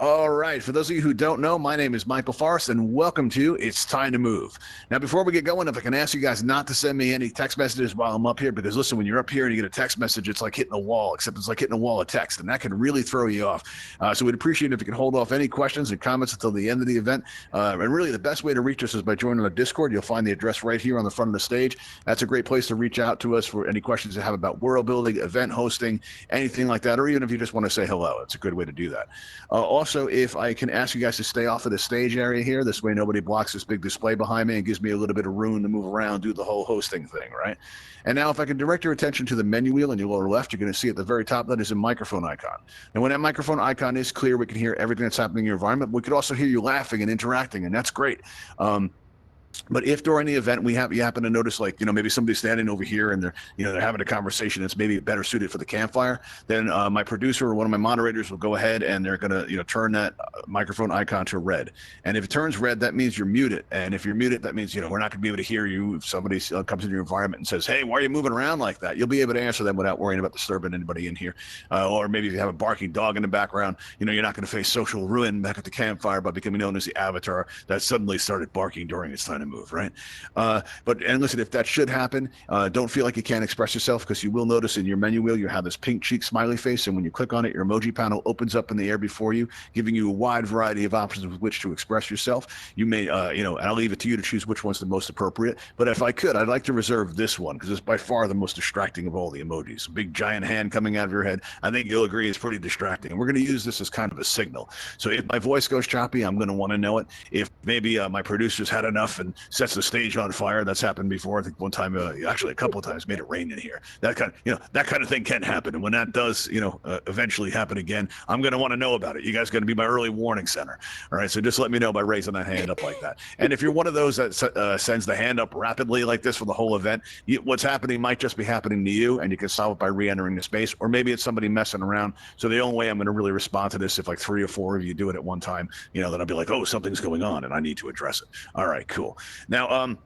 All right, for those of you who don't know, my name is Michael Forrest, and welcome to It's Time to Move. Now, before we get going, if I can ask you guys not to send me any text messages while I'm up here, because listen, when you're up here and you get a text message, it's like hitting a wall, except it's like hitting a wall of text, and that can really throw you off. So we'd appreciate it if you could hold off any questions and comments until the end of the event. And really, the best way to reach us is by joining our Discord. You'll find the address right here on the front of the stage. That's a great place to reach out to us for any questions you have about world building, event hosting, anything like that, or even if you just want to say hello. It's a good way to do that. Also, if I can ask you guys to stay off of the stage area here, this way nobody blocks this big display behind me and gives me a little bit of room to move around, do the whole hosting thing, right? And now if I can direct your attention to the menu wheel in your lower left, you're going to see at the very top that is a microphone icon. And when that microphone icon is clear, we can hear everything that's happening in your environment. We could also hear you laughing and interacting, and that's great. But if during the event you happen to notice, like, maybe somebody's standing over here and they're having a conversation that's maybe better suited for the campfire, then my producer or one of my moderators will go ahead and they're going to turn that microphone icon to red. And if it turns red, that means you're muted. And if you're muted, that means we're not going to be able to hear you if somebody comes into your environment and says, "Hey, why are you moving around like that?" You'll be able to answer them without worrying about disturbing anybody in here. Or maybe if you have a barking dog in the background, you're not going to face social ruin back at the campfire by becoming known as the avatar that suddenly started barking during its time to move, right? And listen, if that should happen, don't feel like you can't express yourself, because you will notice in your menu wheel you have this pink cheek smiley face, and when you click on it, your emoji panel opens up in the air before you, giving you a wide variety of options with which to express yourself. You may, and I'll leave it to you to choose which one's the most appropriate. But if I could, I'd like to reserve this one because it's by far the most distracting of all the emojis. A big giant hand coming out of your head. I think you'll agree it's pretty distracting. And we're going to use this as kind of a signal. So if my voice goes choppy, I'm going to want to know it. If maybe my producer's had enough and sets the stage on fire, that's happened before. I think one time, actually a couple of times, made it rain in here. That kind of thing can happen. And when that does, eventually happen again, I'm going to want to know about it. You guys are going to be my early warning center. All right. So just let me know by raising that hand up like that. And if you're one of those that sends the hand up rapidly like this for the whole event, what's happening might just be happening to you, and you can solve it by re-entering the space, or maybe it's somebody messing around. So the only way I'm going to really respond to this, if like 3 or 4 of you do it at one time, then I'll be like, oh, something's going on and I need to address it. All right, cool. Now,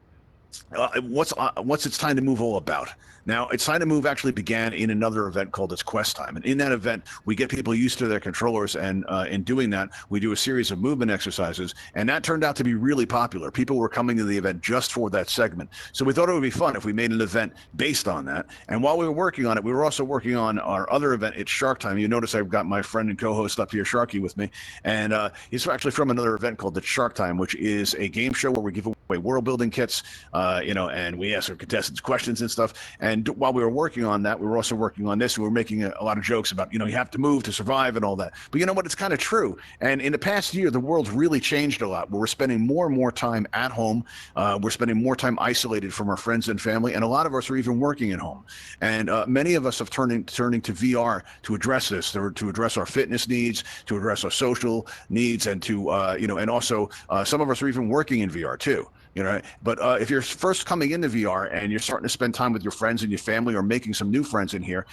what's It's Time to Move all about? Now, It's Time to Move actually began in another event called It's Quest Time. And in that event, we get people used to their controllers. And in doing that, we do a series of movement exercises. And that turned out to be really popular. People were coming to the event just for that segment. So we thought it would be fun if we made an event based on that. And while we were working on it, we were also working on our other event, It's Shark Time. You notice I've got my friend and co-host up here, Sharky, with me. And he's actually from another event called It's Shark Time, which is a game show where we give away world building kits, and we ask our contestants questions and stuff. And while we were working on that, we were also working on this. We were making a lot of jokes about, you have to move to survive and all that. But you know what? It's kind of true. And in the past year, the world's really changed a lot. We're spending more and more time at home. We're spending more time isolated from our friends and family. And a lot of us are even working at home. And many of us have turning to VR to address this, to address our fitness needs, to address our social needs, and to, and also some of us are even working in VR too. But if you're first coming into VR and you're starting to spend time with your friends and your family, or making some new friends in here,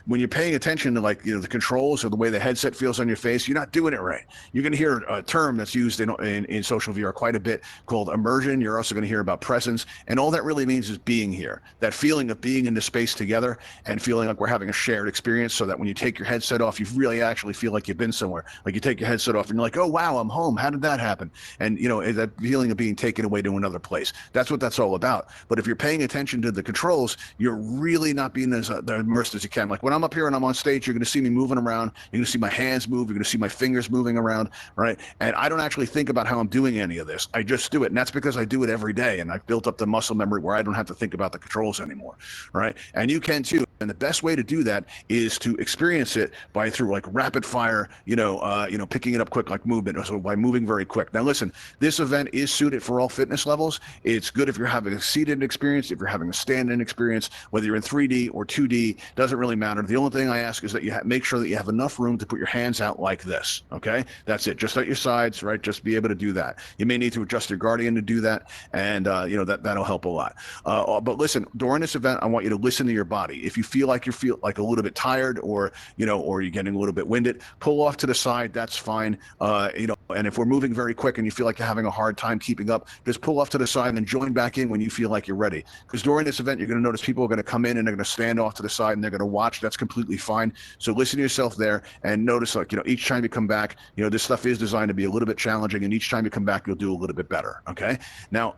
when you're paying attention to the controls or the way the headset feels on your face, you're not doing it right. You're going to hear a term that's used in social VR quite a bit called immersion. You're also going to hear about presence, and all that really means is being here. That feeling of being in the space together and feeling like we're having a shared experience, so that when you take your headset off, you really actually feel like you've been somewhere. Like you take your headset off and you're like, oh wow, I'm home. How did that happen? And that feeling of being taken away to another place. That's what that's all about. But if you're paying attention to the controls, you're really not being as immersed as you can. Like when I'm up here and I'm on stage, you're going to see me moving around. You're going to see my hands move. You're going to see my fingers moving around, right? And I don't actually think about how I'm doing any of this. I just do it. And that's because I do it every day. And I've built up the muscle memory where I don't have to think about the controls anymore, right? And you can too. And the best way to do that is to experience it through like rapid fire, picking it up quick, like movement, so by moving very quick. Now listen, this event is suited for all fitness fitness levels. It's good if you're having a seated experience, if you're having a stand-in experience, whether you're in 3D or 2D, doesn't really matter. The only thing I ask is that you make sure that you have enough room to put your hands out like this, okay? That's it, just at your sides, right? Just be able to do that. You may need to adjust your Guardian to do that, and that'll help a lot. But listen, during this event, I want you to listen to your body. If you feel like a little bit tired, or you're getting a little bit winded, pull off to the side. That's fine. And if we're moving very quick and you feel like you're having a hard time keeping up, just pull off to the side and then join back in when you feel like you're ready. Because during this event, you're going to notice people are going to come in and they're going to stand off to the side and they're going to watch. That's completely fine. So listen to yourself there and notice, each time you come back, this stuff is designed to be a little bit challenging, and each time you come back, you'll do a little bit better. Okay. Now,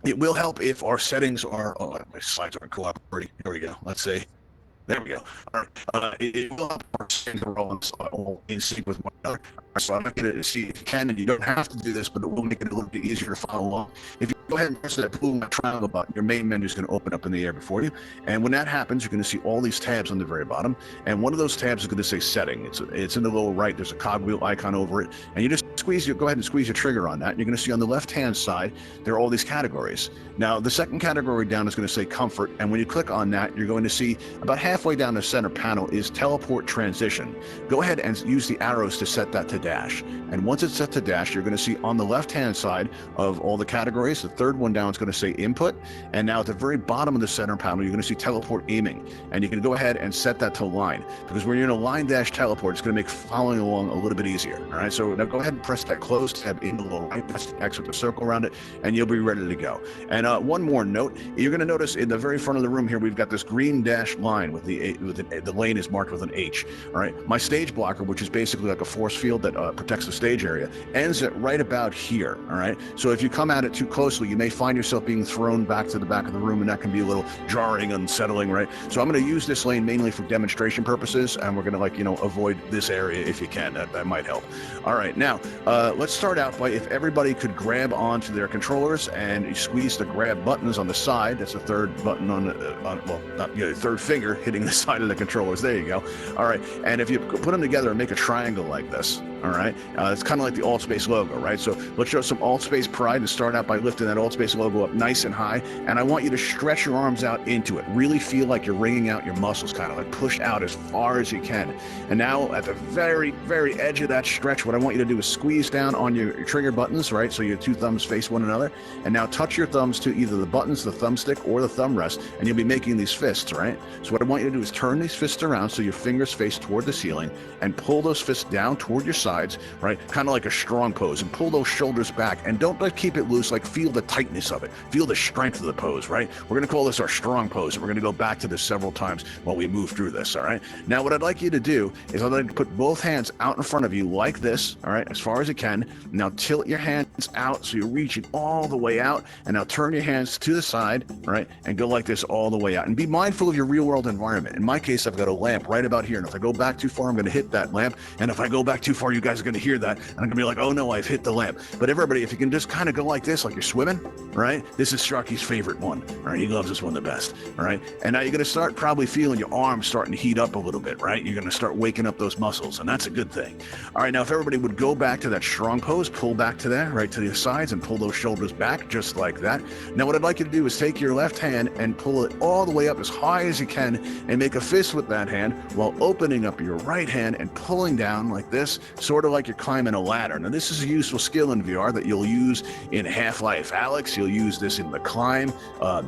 it will help if our settings are. Oh, my slides aren't cooperating. Here we go. Let's see. There we go. All right. It will help our settings are all in sync with one another. So I'm not going to see if you can, and you don't have to do this, but it will make it a little bit easier to follow along. If you go ahead and press that blue triangle button, your main menu is going to open up in the air before you. And when that happens, you're going to see all these tabs on the very bottom. And one of those tabs is going to say setting. It's in the lower right. There's a cogwheel icon over it. And you just go ahead and squeeze your trigger on that. And you're going to see on the left-hand side, there are all these categories. Now, the second category down is going to say comfort. And when you click on that, you're going to see about halfway down the center panel is teleport transition. Go ahead and use the arrows to set that to dash. And once it's set to dash, you're going to see on the left-hand side of all the categories, the third one down is going to say input. And now at the very bottom of the center panel, you're going to see teleport aiming. And you can go ahead and set that to line, because when you're in a line dash teleport, it's going to make following along a little bit easier. All right. So now go ahead and press that close tab in the lower right. That's the X with the circle around it, and you'll be ready to go. And one more note, you're going to notice in the very front of the room here, we've got this green dash line with the lane is marked with an H. All right. My stage blocker, which is basically like a force field that protects the stage area, ends at right about here. All right. So if you come at it too closely, you may find yourself being thrown back to the back of the room, and that can be a little jarring, unsettling, right? So I'm going to use this lane mainly for demonstration purposes, and we're going to avoid this area if you can. That might help. All right. Now, let's start out by if everybody could grab onto their controllers and you squeeze the grab buttons on the side. That's the third button the third finger hitting the side of the controllers. There you go. All right. And if you put them together and make a triangle like this, all right, it's kind of like the AltspaceVR logo, right? So let's show some AltspaceVR pride and start out by lifting that AltspaceVR logo up nice and high. And I want you to stretch your arms out into it. Really feel like you're wringing out your muscles, kind of like push out as far as you can. And now at the very, very edge of that stretch, what I want you to do is squeeze down on your trigger buttons, right? So your two thumbs face one another. And now touch your thumbs to either the buttons, the thumbstick, or the thumb rest, and you'll be making these fists, right? So what I want you to do is turn these fists around so your fingers face toward the ceiling and pull those fists down toward your sides, right? Kind of like a strong pose, and pull those shoulders back, and don't keep it loose, like feel the tightness of it, feel the strength of the pose, right? We're going to call this our strong pose, and we're going to go back to this several times while we move through this. All right. Now what I'd like you to do is I'd like to put both hands out in front of you like this, all right, as far as you can. Now tilt your hands out so you're reaching all the way out, and now turn your hands to the side, right, and go like this all the way out, and be mindful of your real world environment. In my case, I've got a lamp right about here, and if I go back too far, I'm going to hit that lamp, and if I go back too far, you guys are going to hear that, and I'm going to be like, oh no, I've hit the lamp. But everybody, if you can just kind of go like this, like you're swimming, right? This is Sharky's favorite one, all right? He loves this one the best, all right? And now you're going to start probably feeling your arms starting to heat up a little bit, right? You're going to start waking up those muscles, and that's a good thing. All right, now if everybody would go back to that strong pose, pull back to there, right to the sides, and pull those shoulders back just like that. Now what I'd like you to do is take your left hand and pull it all the way up as high as you can, and make a fist with that hand while opening up your right hand and pulling down like this, sort of like you're climbing a ladder. Now this is a useful skill in VR that you'll use in Half-Life Alyx. You'll use this in The Climb.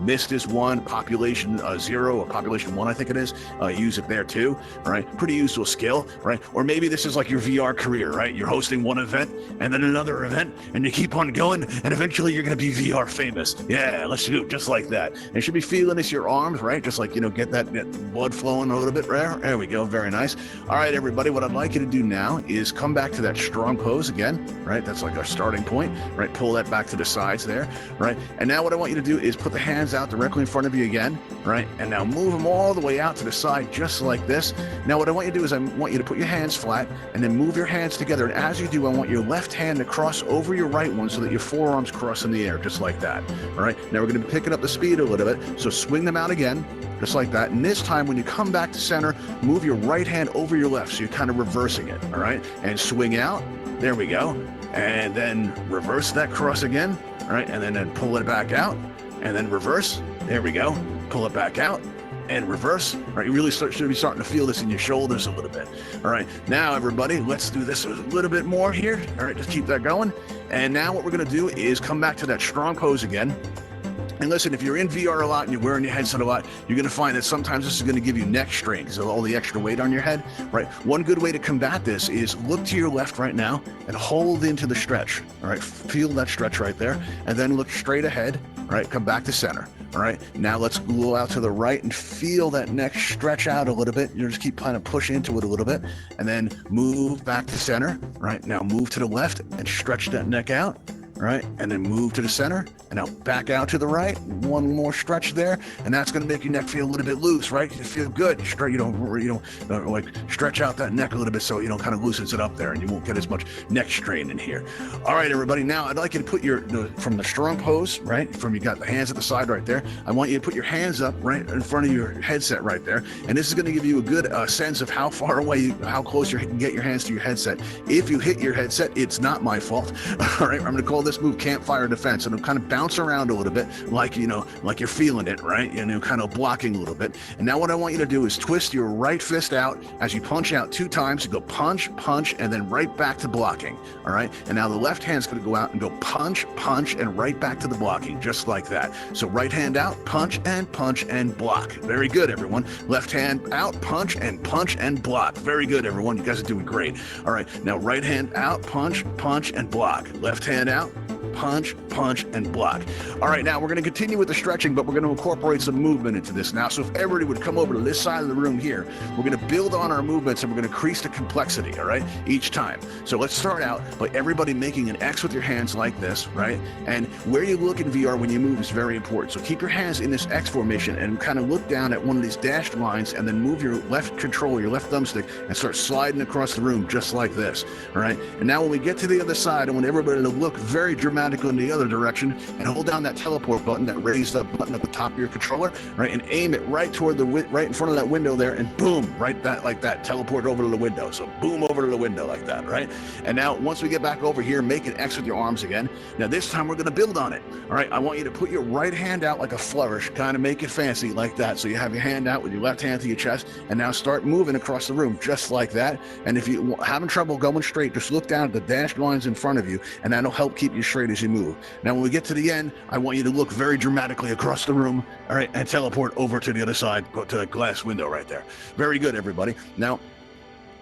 Myst is one, Population Zero, or Population 1 I think it is. Use it there too, all right? Pretty useful skill, right? Or maybe this is like your VR career, right? You're hosting one event and then another event, and you keep on going, and eventually you're going to be VR famous. Yeah, let's do it just like that. And you should be feeling this your arms, right? Just like, get that blood flowing a little bit there. There we go. Very nice. All right, everybody, what I'd like you to do now is come back to that strong pose again, right? That's like our starting point, right? Pull that back to the sides there, right? And now what I want you to do is put the hands out directly in front of you again, right? And now move them all the way out to the side, just like this. Now what I want you to do is I want you to put your hands flat and then move your hands together. And as you do, I want your left hand to cross over your right one so that your forearms cross in the air, just like that. All right. Now we're going to be picking up the speed a little bit. So swing them out again, just like that. And this time when you come back to center, move your right hand over your left. So you're kind of reversing it. All right. And swing out. There we go. And then reverse that cross again. all right, and then pull it back out, and then reverse. There we go. Pull it back out and reverse. All right, you really should be starting to feel this in your shoulders a little bit. All right, now everybody, let's do this a little bit more here. All right, just keep that going. And now what we're gonna do is come back to that strong pose again. And listen, if you're in VR a lot and you're wearing your headset a lot, you're going to find that sometimes this is going to give you neck strain because of all the extra weight on your head, right? One good way to combat this is look to your left right now and hold into the stretch, all right? Feel that stretch right there, and then look straight ahead, all right? Come back to center, all right? Now let's go out to the right and feel that neck stretch out a little bit. You just keep kind of push into it a little bit, and then move back to center, right? Now move to the left and stretch that neck out. Right, and then move to the center, and now back out to the right. One more stretch there, and that's going to make your neck feel a little bit loose, right? You feel good. You don't like stretch out that neck a little bit, so you know, kind of loosens it up there, and you won't get as much neck strain in here. All right, everybody. Now I'd like you to put from the strong pose, right? From you got the hands at the side right there. I want you to put your hands up right in front of your headset right there, and this is going to give you a good sense of how far away, how close you can get your hands to your headset. If you hit your headset, it's not my fault. All right, I'm going to call this move campfire defense, and it'll kind of bounce around a little bit like, you know, like you're feeling it, right? You know, kind of blocking a little bit. And now what I want you to do is twist your right fist out as you punch out 2 times. You go punch, punch, and then right back to blocking. All right. And now the left hand's going to go out and go punch, punch, and right back to the blocking, just like that. So right hand out, punch and block. Very good, everyone. Left hand out, punch and block. Very good, everyone. You guys are doing great. All right. Now right hand out, punch, punch, and block. Left hand out, punch, punch, and block. All right, now we're going to continue with the stretching, but we're going to incorporate some movement into this now. So if everybody would come over to this side of the room here, we're going to build on our movements, and we're going to increase the complexity, all right, each time. So let's start out by everybody making an X with your hands like this, right? And where you look in VR when you move is very important. So keep your hands in this X formation and kind of look down at one of these dashed lines, and then move your left controller, your left thumbstick, and start sliding across the room just like this, all right? And now when we get to the other side, I want everybody to look very dramatic in the other direction and hold down that teleport button, that raised up button at the top of your controller, right, and aim it right toward right in front of that window there, and boom, right like that, teleport over to the window. So boom, over to the window like that, right? And now once we get back over here, make an X with your arms again. Now this time we're going to build on it. All right, I want you to put your right hand out like a flourish, kind of make it fancy like that. So you have your hand out with your left hand to your chest, and now start moving across the room just like that. And if you're having trouble going straight, just look down at the dashed lines in front of you, and that'll help keep you straight as you move. Now when we get to the end, I want you to look very dramatically across the room, all right, and teleport over to the other side, go to the glass window right there. Very good, everybody. Now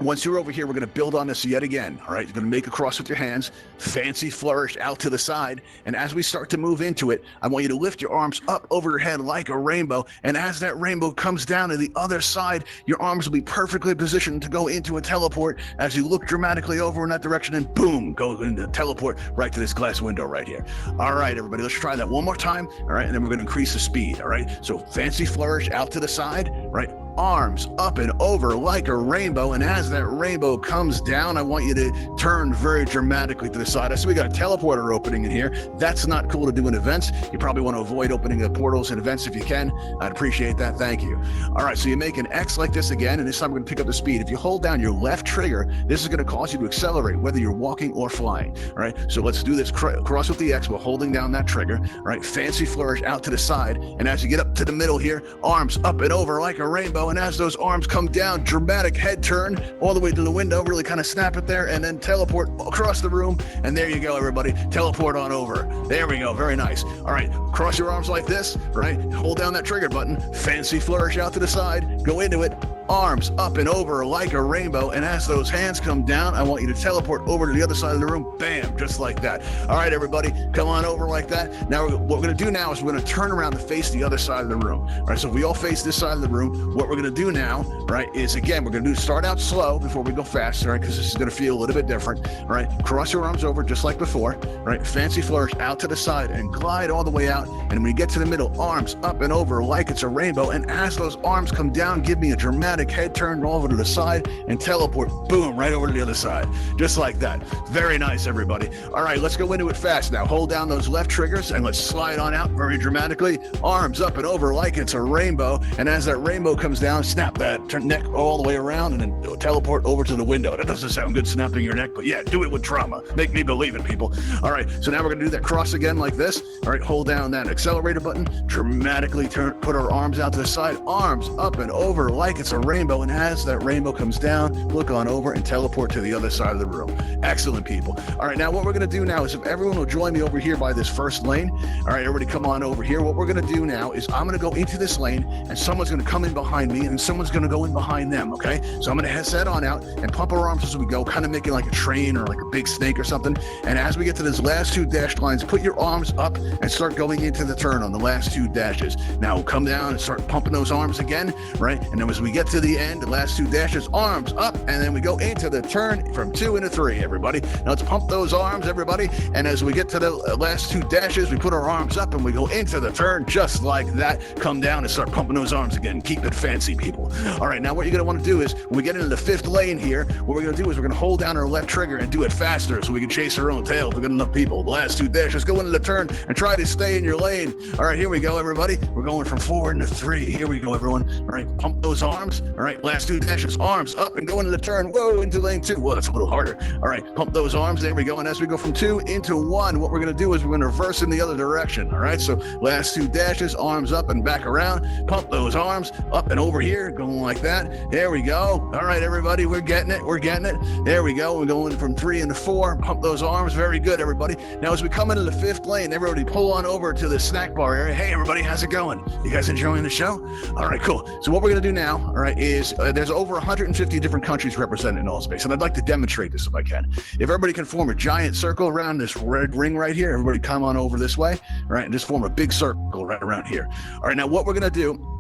once you're over here, we're going to build on this yet again. All right, you're going to make a cross with your hands, fancy flourish out to the side, and as we start to move into it, I want you to lift your arms up over your head like a rainbow, and as that rainbow comes down to the other side, your arms will be perfectly positioned to go into a teleport as you look dramatically over in that direction, and boom, go into teleport right to this glass window right here. All right, everybody, let's try that one more time. All right, and then we're going to increase the speed. All right, so fancy flourish out to the side, right? Arms up and over like a rainbow, and as that rainbow comes down, I want you to turn very dramatically to the side. I see we got a teleporter opening in here. That's not cool to do in events. You probably want to avoid opening the portals in events if you can. I'd appreciate that. Thank you. All right, so you make an X like this again, and this time we're going to pick up the speed. If you hold down your left trigger, this is going to cause you to accelerate whether you're walking or flying. All right, so let's do this cross with the X while holding down that trigger. All right, fancy flourish out to the side, and as you get up to the middle here, arms up and over like a rainbow, and as those arms come down, dramatic head turn all the way to the window, really kind of snap it there, and then teleport across the room, and there you go, everybody. Teleport on over. There we go. Very nice. All right, cross your arms like this, right? Hold down that trigger button. Fancy flourish out to the side. Go into it. Arms up and over like a rainbow, and as those hands come down, I want you to teleport over to the other side of the room. Bam, just like that. All right, everybody, come on over like that. Now what we're going to do now is we're going to turn around to face the other side of the room. All right, so if we all face this side of the room, what we're going to do now, right, is again, we're going to start out slow before we go fast, all right, because this is going to feel a little bit different. All right, cross your arms over just like before, right, fancy flourish out to the side and glide all the way out, and when you get to the middle, arms up and over like it's a rainbow, and as those arms come down, give me a dramatic dramatic head turn over to the side and teleport, boom, right over to the other side. Just like that. Very nice, everybody. All right, let's go into it fast now. Hold down those left triggers and let's slide on out very dramatically. Arms up and over like it's a rainbow. And as that rainbow comes down, snap that neck all the way around and then teleport over to the window. That doesn't sound good, snapping your neck, but yeah, do it with trauma. Make me believe it, people. All right, so now we're going to do that cross again like this. All right, hold down that accelerator button, dramatically put our arms out to the side, arms up and over like it's a rainbow. And as that rainbow comes down, look on over and teleport to the other side of the room. Excellent, people. All right, now what we're going to do now is if everyone will join me over here by this first lane. All right, everybody come on over here. What we're going to do now is I'm going to go into this lane and someone's going to come in behind me and someone's going to go in behind them, okay? So I'm going to head on out and pump our arms as we go, kind of making like a train or like a big snake or something. And as we get to these last two dashed lines, put your arms up and start going into the turn on the last two dashes. Now come down and start pumping those arms again, right? And then as we get to the end, the last two dashes, arms up, and then we go into the turn from 2 into 3, everybody. Now let's pump those arms, everybody. And as we get to the last two dashes, we put our arms up and we go into the turn just like that. Come down and start pumping those arms again. Keep it fancy, people. All right, now what you're going to want to do is when we get into the fifth lane here, what we're going to do is we're going to hold down our left trigger and do it faster so we can chase our own tail if we get enough people. The last two dashes, go into the turn and try to stay in your lane. All right, here we go, everybody. We're going from 4 into 3. Here we go, everyone. All right, pump those arms. All right, last two dashes, arms up and go into the turn. Whoa, into lane 2. Whoa, that's a little harder. All right, pump those arms. There we go. And as we go from 2 into 1, what we're going to do is we're going to reverse in the other direction. All right, so last two dashes, arms up and back around. Pump those arms up and over here, going like that. There we go. All right, everybody, we're getting it. We're getting it. There we go. We're going from 3 into 4. Pump those arms. Very good, everybody. Now, as we come into the fifth lane, everybody pull on over to the snack bar area. Hey, everybody, how's it going? You guys enjoying the show? All right, cool. So what we're going to do now, all right, is there's over 150 different countries represented in Altspace, and I'd like to demonstrate this if I can. If everybody can form a giant circle around this red ring right here, everybody come on over this way, all right, and just form a big circle right around here. All right, now what we're going to do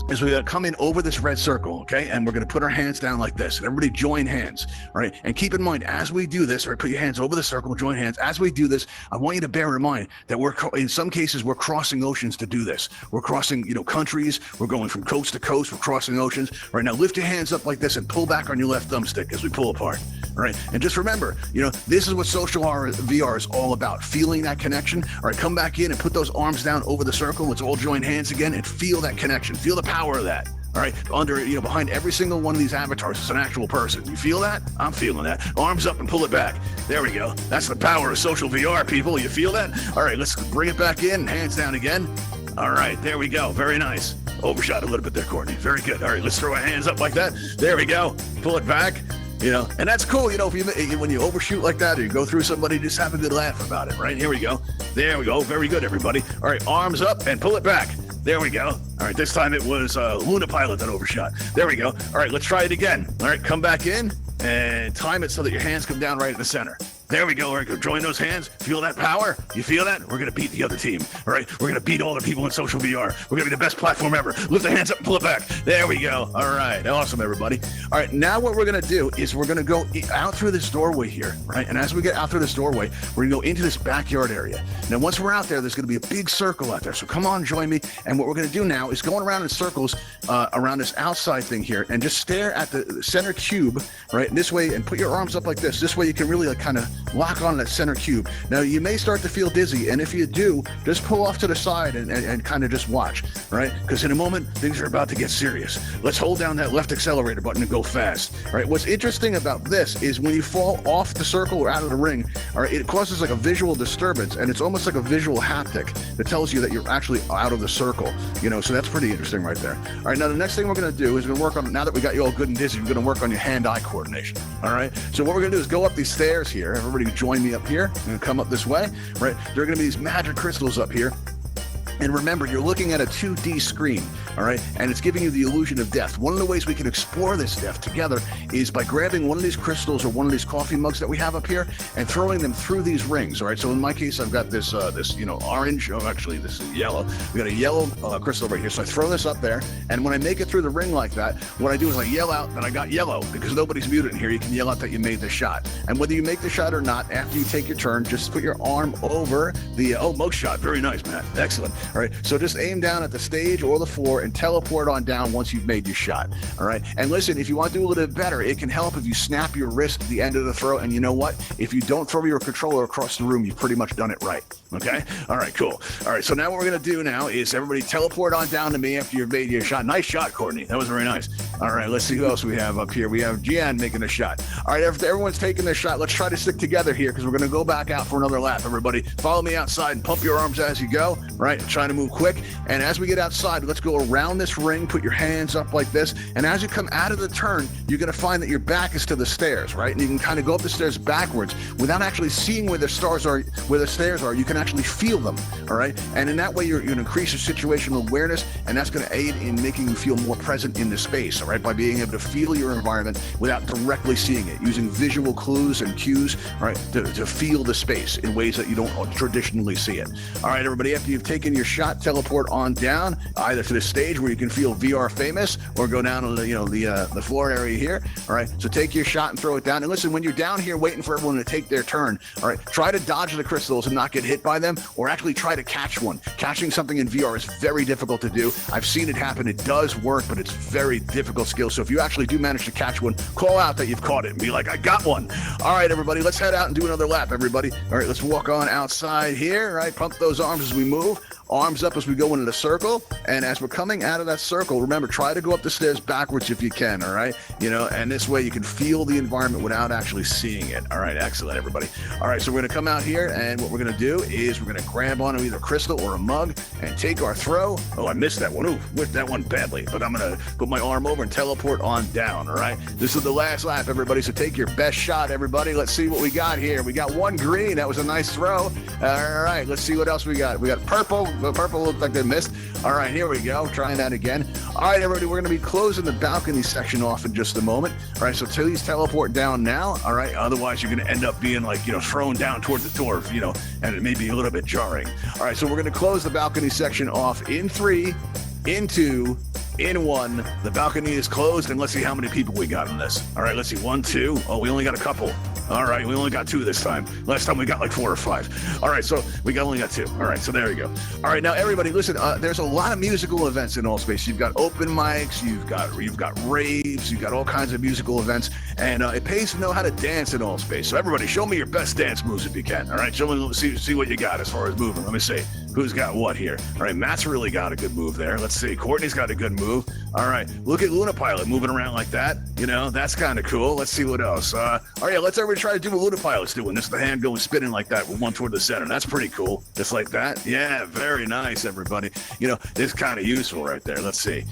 is we're going to come in over this red circle, okay? And we're going to put our hands down like this. And everybody join hands, right? And keep in mind, as we do this, right, put your hands over the circle, join hands. As we do this, I want you to bear in mind that in some cases, we're crossing oceans to do this. We're crossing, countries. We're going from coast to coast. We're crossing oceans. Right, now lift your hands up like this and pull back on your left thumbstick as we pull apart. All right, and just remember, this is what social VR is all about, feeling that connection. All right, come back in and put those arms down over the circle. Let's all join hands again and feel that connection. Feel the power of that. All right, behind every single one of these avatars is an actual person. You feel that? I'm feeling that. Arms up and pull it back. There we go. That's the power of social VR, people. You feel that? All right, let's bring it back in. Hands down again. All right, there we go. Very nice. Overshot a little bit there, Courtney. Very good. All right, let's throw our hands up like that. There we go. Pull it back. And that's cool. When you overshoot like that or you go through somebody, just have a good laugh about it, right? Here we go. There we go. Very good, everybody. All right, arms up and pull it back. There we go. All right, this time it was Luna Pilot that overshot. There we go. All right, let's try it again. All right, come back in and time it so that your hands come down right in the center. There we go. All right, go join those hands. Feel that power? You feel that? We're going to beat the other team. All right, we're going to beat all the people in social VR. We're going to be the best platform ever. Lift the hands up and pull it back. There we go. All right, awesome, everybody. All right, now what we're going to do is we're going to go out through this doorway here, right? And as we get out through this doorway, we're going to go into this backyard area. Now, once we're out there, there's going to be a big circle out there. So come on, join me. And what we're going to do now is going around in circles around this outside thing here and just stare at the center cube, right? This way, and put your arms up like this. This way you can really kind of lock on that center cube. Now, you may start to feel dizzy, and if you do, just pull off to the side and kind of just watch, right? Because in a moment, things are about to get serious. Let's hold down that left accelerator button and go fast, right? What's interesting about this is when you fall off the circle or out of the ring, all right, it causes like a visual disturbance, and it's almost like a visual haptic that tells you that you're actually out of the circle, so that's pretty interesting right there. All right, now the next thing we're going to do is we're going to work on, now that we got you all good and dizzy, we're going to work on your hand-eye coordination, all right? So what we're going to do is go up these stairs here. Everybody join me up here and come up this way, right? There are going to be these magic crystals up here. And remember, you're looking at a 2D screen, all right? And it's giving you the illusion of death. One of the ways we can explore this death together is by grabbing one of these crystals or one of these coffee mugs that we have up here and throwing them through these rings, all right? So in my case, I've got this, orange, actually, this is yellow. We got a yellow crystal right here. So I throw this up there, and when I make it through the ring like that, what I do is I yell out that I got yellow, because nobody's muted in here. You can yell out that you made the shot. And whether you make the shot or not, after you take your turn, just put your arm over the, mug shot. Very nice, Matt. Excellent. All right, so just aim down at the stage or the floor and teleport on down once you've made your shot. All right. And listen, if you want to do a little bit better, it can help if you snap your wrist at the end of the throw. And you know what? If you don't throw your controller across the room, you've pretty much done it right. Okay. All right, cool. All right. So now what we're going to do now is everybody teleport on down to me after you've made your shot. Nice shot, Courtney. That was very nice. All right. Let's see who else we have up here. We have Gian making a shot. All right. After everyone's taking their shot, let's try to stick together here because we're going to go back out for another lap, everybody. Follow me outside and pump your arms as you go. Right. Trying to move quick. And as we get outside, let's go around this ring, put your hands up like this. And as you come out of the turn, you're going to find that your back is to the stairs, right? And you can kind of go up the stairs backwards without actually seeing where the stairs are. You can actually feel them, all right? And in that way, you're going to increase your situational awareness, and that's going to aid in making you feel more present in the space, all right? By being able to feel your environment without directly seeing it, using visual clues and cues, all right, to feel the space in ways that you don't traditionally see it. All right, everybody, after you've taken your shot, teleport on down, either to the stage where you can feel VR famous, or go down to the floor area here. All right, so take your shot and throw it down. And listen, when you're down here waiting for everyone to take their turn, all right, try to dodge the crystals and not get hit by them, or actually try to catch one. Catching something in VR is very difficult to do. I've seen it happen. It does work, but it's very difficult skill. So if you actually do manage to catch one, call out that you've caught it and be like, I got one. All right, everybody, let's head out and do another lap, everybody. All right, let's walk on outside here. All right, pump those arms as we move. Arms up as we go into the circle, and as we're coming out of that circle, remember, try to go up the stairs backwards if you can, all right? And this way you can feel the environment without actually seeing it. All right, excellent, everybody. All right, so we're gonna come out here, and what we're gonna do is we're gonna grab onto either crystal or a mug and take our throw. Oh, I missed that one. Ooh, whiffed that one badly, but I'm gonna put my arm over and teleport on down, all right? This is the last lap, everybody, so take your best shot, everybody. Let's see what we got here. We got one green. That was a nice throw. All right, let's see what else we got. We got purple. The purple looked like they missed. All right, here we go. Trying that again. All right, everybody, we're going to be closing the balcony section off in just a moment. All right, so please teleport down now. All right, otherwise you're going to end up being like, thrown down toward the door, and it may be a little bit jarring. All right, so we're going to close the balcony section off in 3, in 2, in 1. The balcony is closed, and let's see how many people we got in this. All right, let's see. 1, 2. Oh, we only got a couple. All right, we only got 2 this time. Last time we got like 4 or 5. All right, so we only got 2. All right, so there you go. All right, now everybody, listen. There's a lot of musical events in Altspace. You've got open mics, you've got raves, you've got all kinds of musical events, and it pays to know how to dance in Altspace. So everybody, show me your best dance moves if you can. All right, show me, see what you got as far as moving. Let me see who's got what here. All right, Matt's really got a good move there. Let's see, Courtney's got a good move. All right, look at Luna Pilot moving around like that. That's kind of cool. Let's see what else. All right, let's everybody try to do what Luna Pilot's doing. This is the hand going spinning like that with one toward the center. That's pretty cool. Just like that. Yeah, very nice, everybody. It's kind of useful right there. Let's see.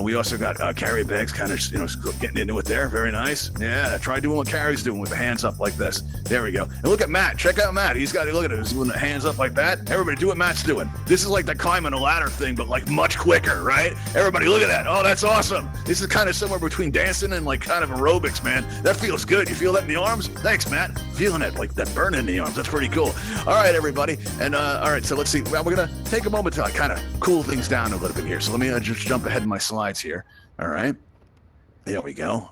We also got Carrie Bags kind of, getting into it there. Very nice. Yeah, try doing what Carrie's doing with the hands up like this. There we go. And look at Matt. Check out Matt. Look at him. He's doing the hands up like that. Everybody do what Matt's doing. This is like the climbing a ladder thing, but like much quicker, right? Everybody look at that. Oh, that's awesome. This is kind of somewhere between dancing and like kind of aerobics, man. That feels good. You feel that in the arms? Thanks, Matt. Feeling it, like that burn in the arms. That's pretty cool. All right, everybody. And all right, so let's see. Well, we're going to take a moment to kind of cool things down a little bit here. So let me just jump ahead in my slides here. All right. There we go.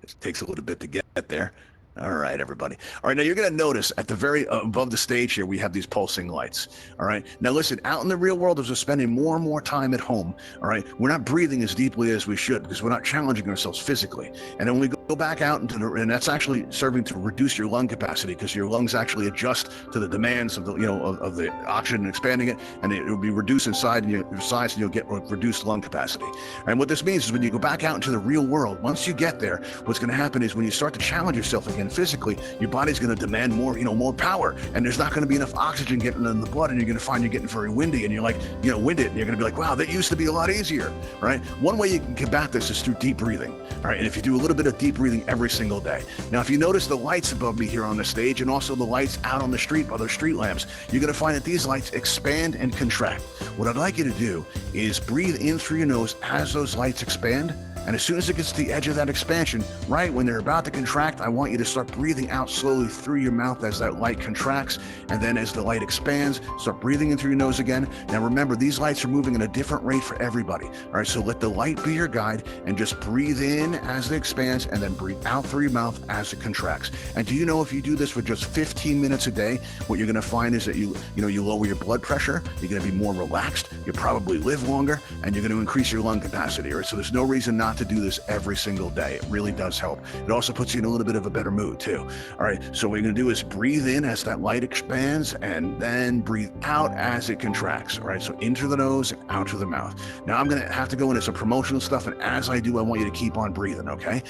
It takes a little bit to get there. All right, everybody. All right, now you're going to notice at the very above the stage here, we have these pulsing lights. All right. Now, listen, out in the real world, as we're spending more and more time at home, all right, we're not breathing as deeply as we should because we're not challenging ourselves physically. And then we go back out and that's actually serving to reduce your lung capacity because your lungs actually adjust to the demands of the, of the oxygen expanding it, and it will be reduced inside your size, and you'll get reduced lung capacity. And what this means is when you go back out into the real world, once you get there, what's going to happen is when you start to challenge yourself again physically, your body's going to demand more, more power, and there's not going to be enough oxygen getting in the blood, and you're going to find you're getting very windy, and you're like, winded, and you're going to be like, wow, that used to be a lot easier, right? One way you can combat this is through deep breathing, all right? And if you do a little bit of deep breathing every single day. Now, if you notice the lights above me here on the stage and also the lights out on the street by those street lamps, you're going to find that these lights expand and contract. What I'd like you to do is breathe in through your nose as those lights expand, And as soon as it gets to the edge of that expansion, right when they're about to contract, I want you to start breathing out slowly through your mouth as that light contracts. And then as the light expands, start breathing in through your nose again. Now remember, these lights are moving at a different rate for everybody. All right, so let the light be your guide and just breathe in as it expands and then breathe out through your mouth as it contracts. And do you know, if you do this for just 15 minutes a day, what you're going to find is that you lower your blood pressure, you're going to be more relaxed, you probably live longer, and you're going to increase your lung capacity. Right? So there's no reason not to do this every single day. It really does help. It also puts you in a little bit of a better mood too. All right, so what you're going to do is breathe in as that light expands and then breathe out as it contracts. All right, so in through the nose, out through the mouth. Now I'm going to have to go into some promotional stuff, and as I do, I want you to keep on breathing, okay?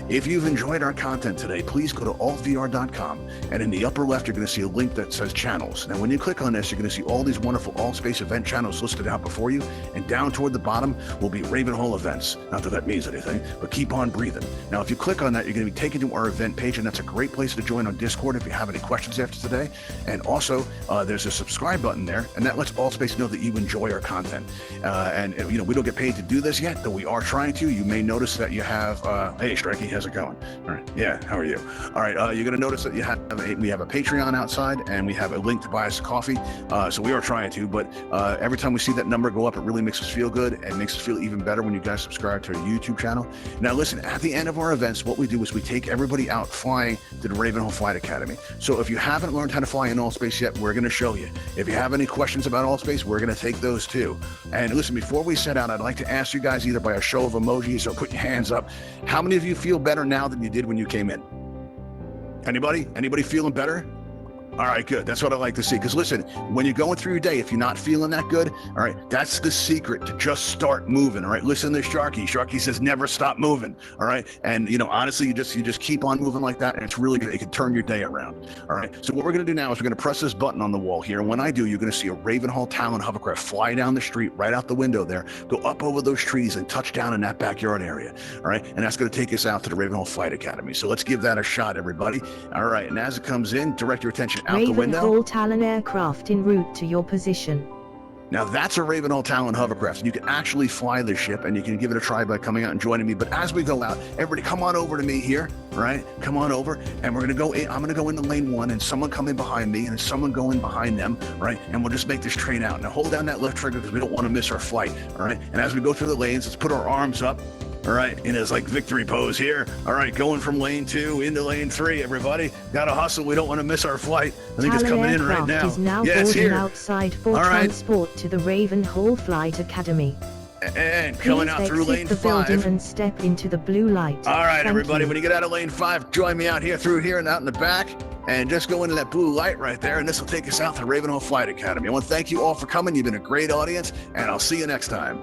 If you've enjoyed our content today, please go to altvr.com, and in the upper left, you're going to see a link that says channels. Now, when you click on this, you're going to see all these wonderful Altspace event channels listed out before you, and down toward the bottom will be Ravenhall events. Not that means anything, but keep on breathing. Now, if you click on that, you're going to be taken to our event page, and that's a great place to join on Discord if you have any questions after today. And also, there's a subscribe button there, and that lets Altspace know that you enjoy our content. And we don't get paid to do this yet, though we are trying to. You may notice that you have, hey, Strikey, how's it going? All right, yeah, how are you? All right, you're going to notice that we have a Patreon outside, and we have a link to buy us a coffee. So we are trying to, but every time we see that number go up, it really makes us feel good, and makes us feel even better when you guys subscribe to our YouTube channel. Now, listen, at the end of our events, what we do is we take everybody out flying to the Ravenhall Flight Academy. So if you haven't learned how to fly in Altspace yet, we're going to show you. If you have any questions about Altspace, we're going to take those too. And listen, before we set out, I'd like to ask you guys, either by a show of emojis or put your hands up, how many of you feel better now than you did when you came in? Anybody? Anybody feeling better? All right, good. That's what I like to see. Because listen, when you're going through your day, if you're not feeling that good, all right, that's the secret to just start moving. All right, listen to Sharky. Sharky says never stop moving. All right, and honestly, you just keep on moving like that, and it's really good. It can turn your day around. All right, so what we're gonna do now is we're gonna press this button on the wall here, and when I do, you're gonna see a Ravenhall Talon hovercraft fly down the street right out the window there, go up over those trees and touch down in that backyard area. All right, and that's gonna take us out to the Ravenhall Flight Academy. So let's give that a shot, everybody. All right, and as it comes in, direct your attention out the window. Ravenhall Talon aircraft en route to your position. Now that's a Ravenhall Talon hovercraft. You can actually fly this ship, and you can give it a try by coming out and joining me. But as we go out, everybody come on over to me here, right? Come on over, and we're gonna go in. I'm gonna go into lane 1, and someone coming behind me, and someone going behind them, right? And we'll just make this train out. Now hold down that left trigger because we don't want to miss our flight, all right? And as we go through the lanes, let's put our arms up. All right, in his victory pose here. All right, going from lane 2 into lane 3, everybody. Gotta hustle, we don't want to miss our flight. I think it's coming in right now. Is now yeah, it's here. Outside for transport to the Ravenhall Flight Academy. And coming out through lane 5. Building and step into the blue light. All right, everybody, when you get out of lane 5, join me out here through here and out in the back. And just go into that blue light right there, and this will take us out to Ravenhall Flight Academy. I want to thank you all for coming. You've been a great audience, and I'll see you next time.